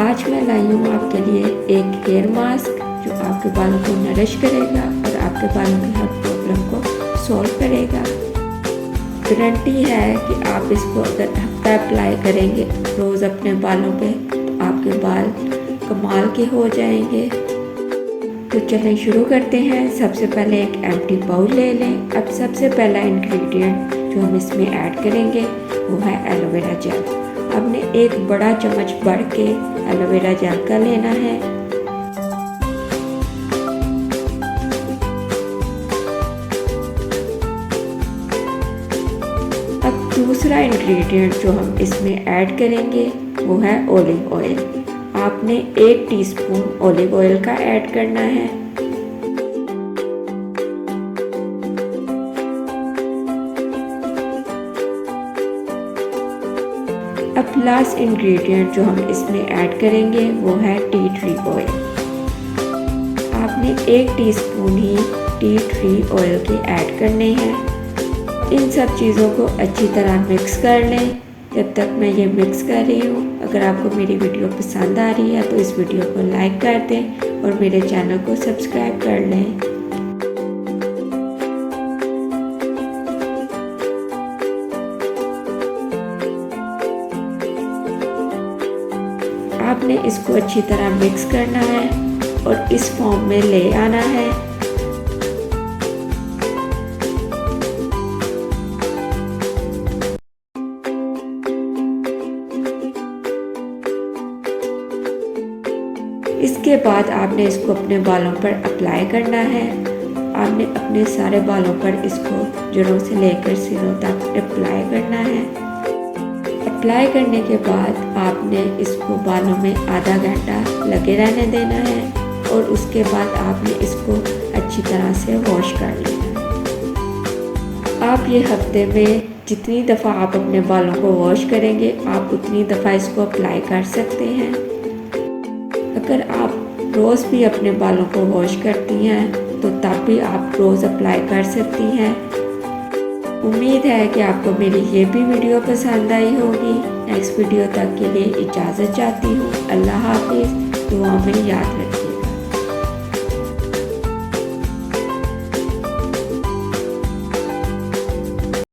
आज मैं लाई हूँ आपके लिए एक हेयर मास्क जो आपके बालों को नरिश करेगा और आपके बालों की हर प्रॉब्लम को सॉल्व करेगा। गारंटी है कि आप इसको अगर हफ्ता अप्लाई करेंगे रोज़ अपने बालों पे तो आपके बाल कमाल के हो जाएंगे। तो चलें शुरू करते हैं। सबसे पहले एक एम्प्टी बाउल ले लें। अब सबसे पहला इंग्रेडिएंट जो हम इसमें ऐड करेंगे वो है एलोवेरा जेल। आपने एक बड़ा चम्मच भर के एलोवेरा जेल का लेना है। अब दूसरा इंग्रेडिएंट जो हम इसमें ऐड करेंगे वो है ऑलिव ऑयल। आपने 1 टीस्पून ऑलिव ऑयल का ऐड करना है। अब लास्ट इंग्रेडिएंट जो हम इसमें ऐड करेंगे वो है टी ट्री ऑयल। आपने 1 टीस्पून ही टी ट्री ऑयल के ऐड करने हैं। इन सब चीज़ों को अच्छी तरह मिक्स कर लें। जब तक मैं ये मिक्स कर रही हूँ, अगर आपको मेरी वीडियो पसंद आ रही है तो इस वीडियो को लाइक कर दें और मेरे चैनल को सब्सक्राइब कर लें। आपने इसको अच्छी तरह मिक्स करना है और इस फॉर्म में ले आना है। इसके बाद आपने इसको अपने बालों पर अप्लाई करना है। आपने अपने सारे बालों पर इसको जड़ों से लेकर सिरों तक अप्लाई करना है। अप्लाई करने के बाद आपने इसको बालों में आधा घंटा लगे रहने देना है और उसके बाद आपने इसको अच्छी तरह से वॉश कर लेना है। आप ये हफ्ते में जितनी दफ़ा आप अपने बालों को वॉश करेंगे आप उतनी दफ़ा इसको अप्लाई कर सकते हैं। अगर आप रोज़ भी अपने बालों को वॉश करती हैं तो तब भी आप रोज़ अप्लाई कर सकती हैं। उम्मीद है कि आपको मेरी ये भी वीडियो पसंद आई होगी। नेक्स्ट वीडियो तक के लिए इजाज़त चाहती हूँ। अल्लाह हाफिज़। दुआ में याद रखें।